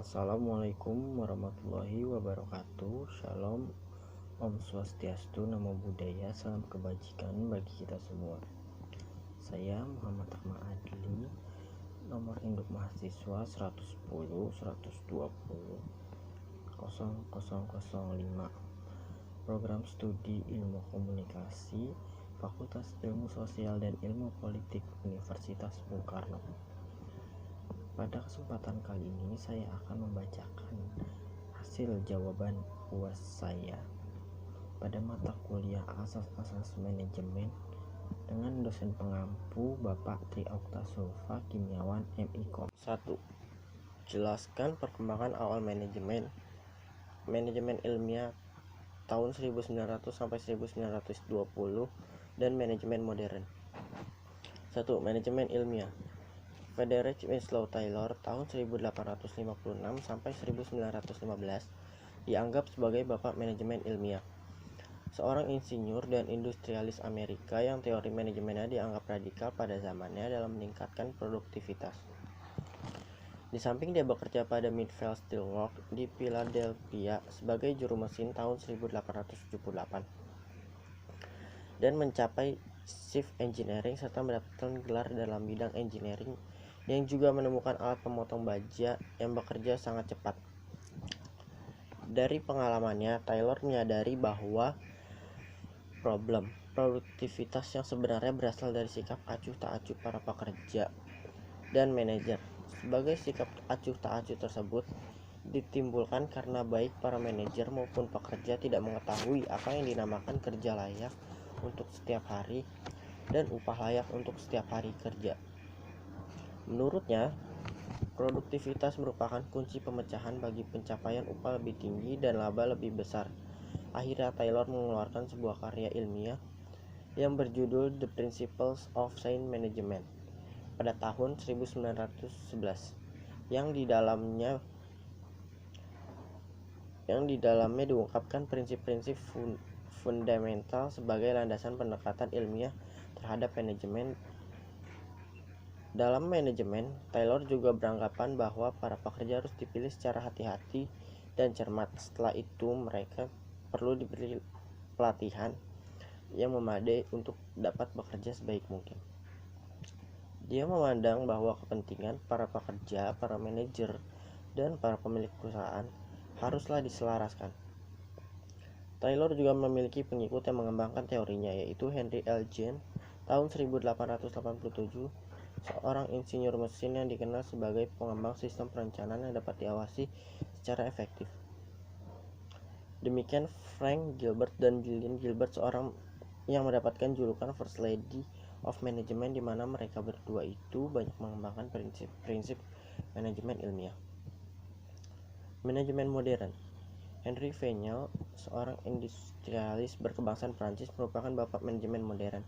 Assalamualaikum warahmatullahi wabarakatuh. Shalom, Om Swastiastu, Namo Buddhaya, salam kebajikan bagi kita semua. Saya Muhammad Ahmad Adli, nomor induk mahasiswa 110 120 0005, program studi ilmu komunikasi, Fakultas Ilmu Sosial dan Ilmu Politik Universitas Bung Karno. Pada kesempatan kali ini saya akan membacakan hasil jawaban UAS saya pada mata kuliah Asas-Asas Manajemen dengan dosen pengampu Bapak Tri Okta Sulfa, Kimiawan MIKOM. 1. Jelaskan perkembangan awal manajemen ilmiah tahun 1900 sampai 1920 dan manajemen modern. 1. Manajemen ilmiah. Frederick Winslow Taylor tahun 1856 sampai 1915 dianggap sebagai bapak manajemen ilmiah. Seorang insinyur dan industrialis Amerika yang teori manajemennya dianggap radikal pada zamannya dalam meningkatkan produktivitas. Di samping dia bekerja pada Midvale Steel Works di Philadelphia sebagai juru mesin tahun 1878 dan mencapai chief engineering serta mendapatkan gelar dalam bidang engineering, yang juga menemukan alat pemotong baja yang bekerja sangat cepat. Dari pengalamannya, Taylor menyadari bahwa problem produktivitas yang sebenarnya berasal dari sikap acuh tak acuh para pekerja dan manajer. Sebagai sikap acuh tak acuh tersebut ditimbulkan karena baik para manajer maupun pekerja tidak mengetahui apa yang dinamakan kerja layak untuk setiap hari dan upah layak untuk setiap hari kerja. Menurutnya, produktivitas merupakan kunci pemecahan bagi pencapaian upah lebih tinggi dan laba lebih besar. Akhirnya Taylor mengeluarkan sebuah karya ilmiah yang berjudul The Principles of Sound Management pada tahun 1911 yang di dalamnya diungkapkan prinsip-prinsip fundamental sebagai landasan pendekatan ilmiah terhadap manajemen. Dalam manajemen, Taylor juga beranggapan bahwa para pekerja harus dipilih secara hati-hati dan cermat. Setelah itu, mereka perlu diberi pelatihan yang memadai untuk dapat bekerja sebaik mungkin. Dia memandang bahwa kepentingan para pekerja, para manajer, dan para pemilik perusahaan haruslah diselaraskan. Taylor juga memiliki pengikut yang mengembangkan teorinya, yaitu Henry L. James tahun 1887, seorang insinyur mesin yang dikenal sebagai pengembang sistem perencanaan yang dapat diawasi secara efektif. Demikian Frank Gilbert dan Julian Gilbert, seorang yang mendapatkan julukan First Lady of Management, di mana mereka berdua itu banyak mengembangkan prinsip manajemen ilmiah. Manajemen modern. Henry Fayol, seorang industrialis berkebangsaan Prancis, merupakan bapak manajemen modern.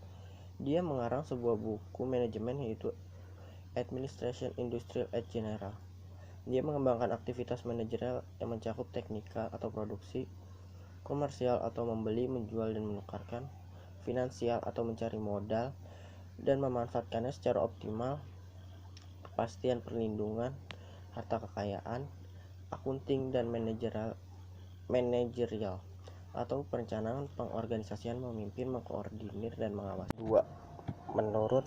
Dia mengarang sebuah buku manajemen, yaitu Administration Industrial et General. Dia mengembangkan aktivitas manajerial yang mencakup teknikal atau produksi, komersial atau membeli, menjual dan menukarkan, finansial atau mencari modal dan memanfaatkannya secara optimal, kepastian perlindungan, harta kekayaan, akunting dan manajerial atau perencanaan pengorganisasian, memimpin, mengkoordinir dan mengawasi. 2. Menurut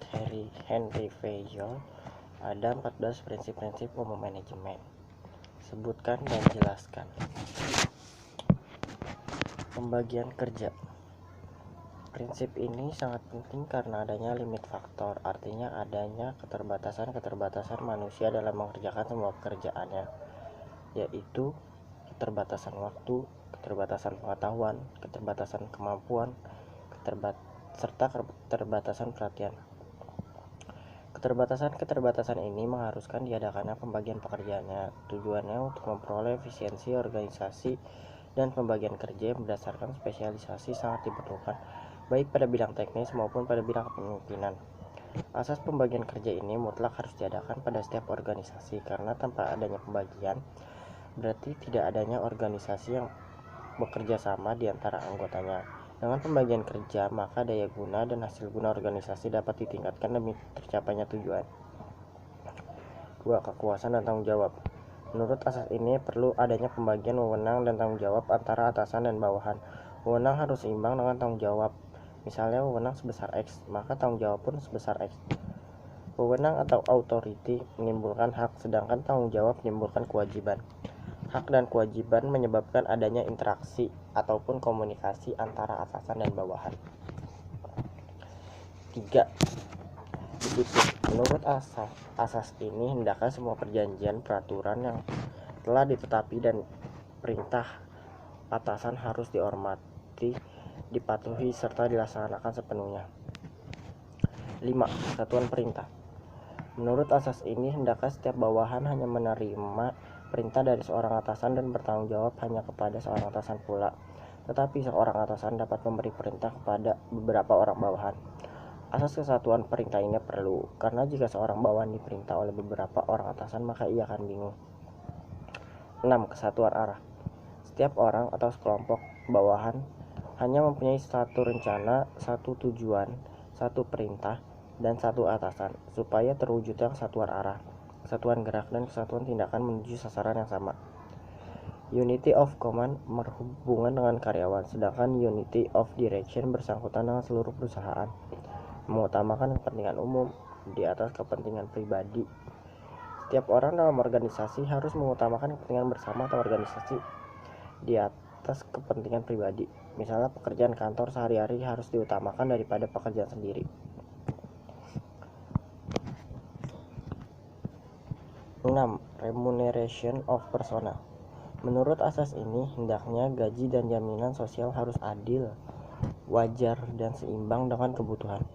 Henry Fayol, ada 14 prinsip-prinsip umum manajemen. Sebutkan dan jelaskan. Pembagian kerja. Prinsip ini sangat penting karena adanya limit faktor, artinya adanya keterbatasan manusia dalam mengerjakan semua pekerjaannya, yaitu keterbatasan waktu, keterbatasan pengetahuan, keterbatasan kemampuan, serta keterbatasan perhatian. Keterbatasan ini mengharuskan diadakannya pembagian pekerjaannya. Tujuannya untuk memperoleh efisiensi organisasi, dan pembagian kerja berdasarkan spesialisasi sangat diperlukan, baik pada bidang teknis maupun pada bidang kepemimpinan. Asas pembagian kerja ini mutlak harus diadakan pada setiap organisasi, karena tanpa adanya pembagian berarti tidak adanya organisasi yang bekerja sama di antara anggotanya. Dengan pembagian kerja, maka daya guna dan hasil guna organisasi dapat ditingkatkan demi tercapainya tujuan. 2. Kekuasaan dan tanggung jawab. Menurut asas ini perlu adanya pembagian wewenang dan tanggung jawab antara atasan dan bawahan. Wewenang harus seimbang dengan tanggung jawab. Misalnya wewenang sebesar X, maka tanggung jawab pun sebesar X. Wewenang atau authority menimbulkan hak, sedangkan tanggung jawab menimbulkan kewajiban. Hak dan kewajiban menyebabkan adanya interaksi ataupun komunikasi antara atasan dan bawahan. 3. Disiplin. Menurut asas ini, hendaknya semua perjanjian peraturan yang telah ditetapkan dan perintah atasan harus dihormati, dipatuhi, serta dilaksanakan sepenuhnya. 5. Kesatuan perintah. Menurut asas ini, hendaknya setiap bawahan hanya menerima perintah dari seorang atasan dan bertanggung jawab hanya kepada seorang atasan pula. Tetapi seorang atasan dapat memberi perintah kepada beberapa orang bawahan. Asas kesatuan perintah ini perlu, karena jika seorang bawahan diperintah oleh beberapa orang atasan, maka ia akan bingung. 6. Kesatuan arah. Setiap orang atau sekelompok bawahan hanya mempunyai satu rencana, satu tujuan, satu perintah, dan satu atasan, supaya terwujudnya kesatuan arah, kesatuan gerak, dan kesatuan tindakan menuju sasaran yang sama. Unity of command berhubungan dengan karyawan, sedangkan unity of direction bersangkutan dengan seluruh perusahaan. Mengutamakan kepentingan umum di atas kepentingan pribadi. Setiap orang dalam organisasi harus mengutamakan kepentingan bersama atau organisasi di atas kepentingan pribadi. Misalnya pekerjaan kantor sehari-hari harus diutamakan daripada pekerjaan sendiri. 6. Remuneration of personnel. Menurut asas ini, hendaknya gaji dan jaminan sosial harus adil, wajar, dan seimbang dengan kebutuhan,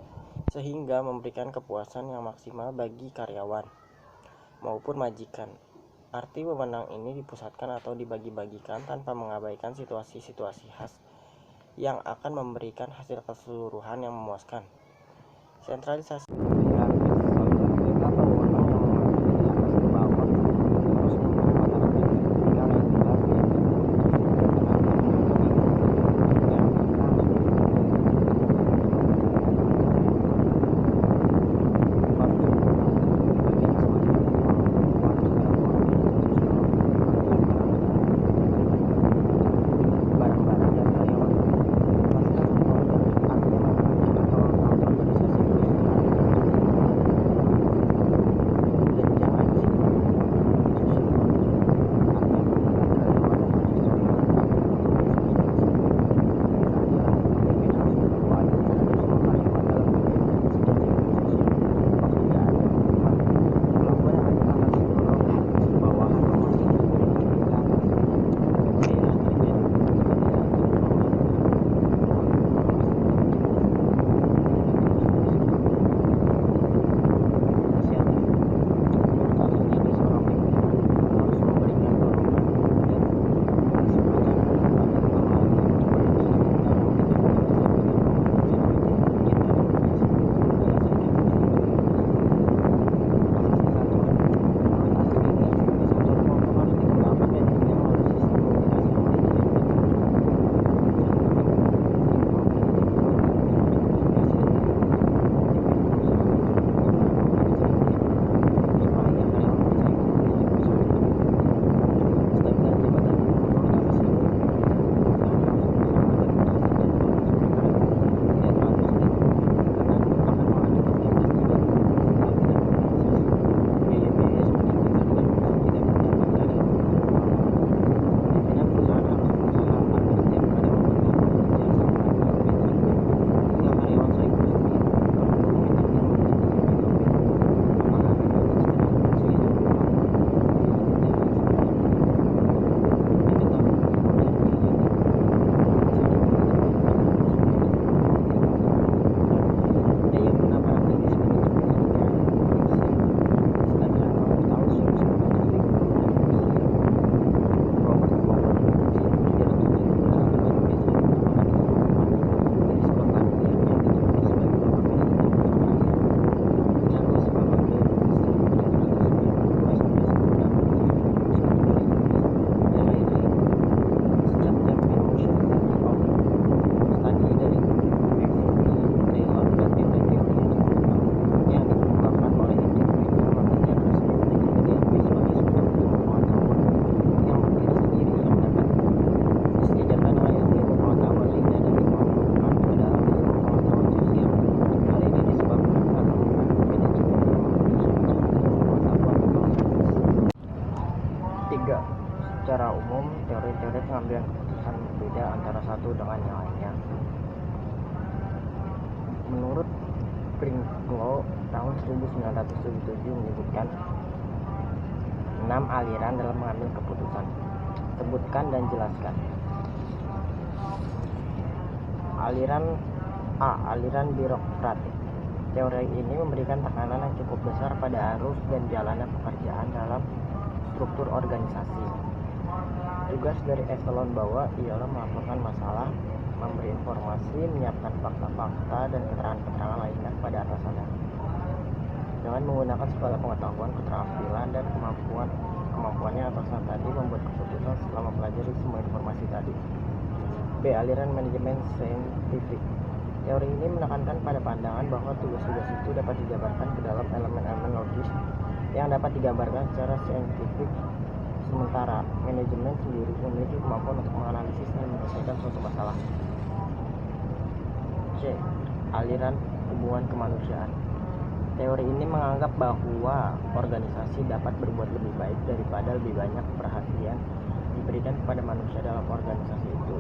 sehingga memberikan kepuasan yang maksimal bagi karyawan maupun majikan. Arti wewenang ini dipusatkan atau dibagi-bagikan tanpa mengabaikan situasi-situasi khas yang akan memberikan hasil keseluruhan yang memuaskan. Sentralisasi Menurut Pringlow tahun 1977 menyebutkan 6 aliran dalam mengambil keputusan. Sebutkan dan jelaskan. Aliran A. Aliran birokratik. Teori ini memberikan tekanan yang cukup besar pada arus dan jalannya pekerjaan dalam struktur organisasi. Tugas dari eselon bawah ialah melaporkan masalah, memberi informasi, menyiapkan fakta-fakta dan keterangan-keterangan lainnya kepada atasannya. Dengan menggunakan segala pengetahuan, keterampilan, dan kemampuannya atasan tadi membuat keputusan setelah mempelajari semua informasi tadi. B. Aliran manajemen saintifik. Teori ini menekankan pada pandangan bahwa tugas-tugas itu dapat dijabarkan ke dalam elemen-elemen logis yang dapat digambarkan secara saintifik, sementara manajemen sendiri memiliki kemampuan untuk menganalisis dan menyelesaikan suatu masalah. C. Aliran hubungan kemanusiaan. Teori ini menganggap bahwa organisasi dapat berbuat lebih baik daripada lebih banyak perhatian diberikan kepada manusia dalam organisasi itu,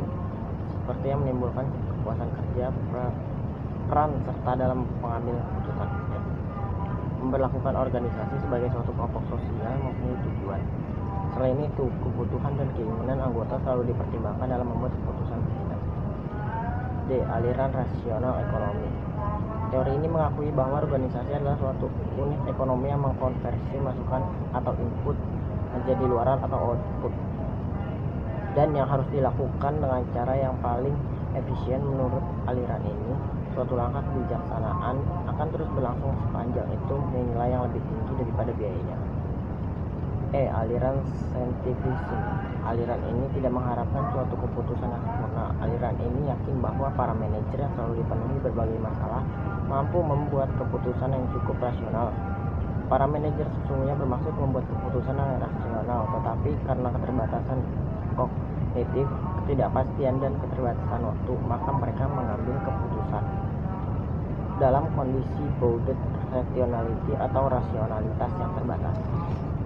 seperti yang menimbulkan kepuasan kerja, peran serta dalam pengambil keputusan, memberlakukan organisasi sebagai suatu kelompok sosial mempunyai tujuan. Selain itu, kebutuhan dan keinginan anggota selalu dipertimbangkan dalam membuat keputusan pimpinan. D. Aliran rasional ekonomi. Teori ini mengakui bahwa organisasi adalah suatu unit ekonomi yang mengkonversi masukan atau input menjadi luaran atau output, dan yang harus dilakukan dengan cara yang paling efisien. Menurut aliran ini, suatu langkah kebijaksanaan akan terus berlangsung sepanjang itu mempunyai nilai yang lebih tinggi daripada biayanya. E. Aliran saintifisme. Aliran ini tidak mengharapkan suatu keputusan yang sempurna. Aliran ini yakin bahwa para manajer yang selalu dipenuhi berbagai masalah mampu membuat keputusan yang cukup rasional. Para manajer sesungguhnya bermaksud membuat keputusan yang rasional, tetapi karena keterbatasan kognitif, ketidakpastian, dan keterbatasan waktu, maka mereka mengambil keputusan dalam kondisi bounded rationality atau rasionalitas yang terbatas.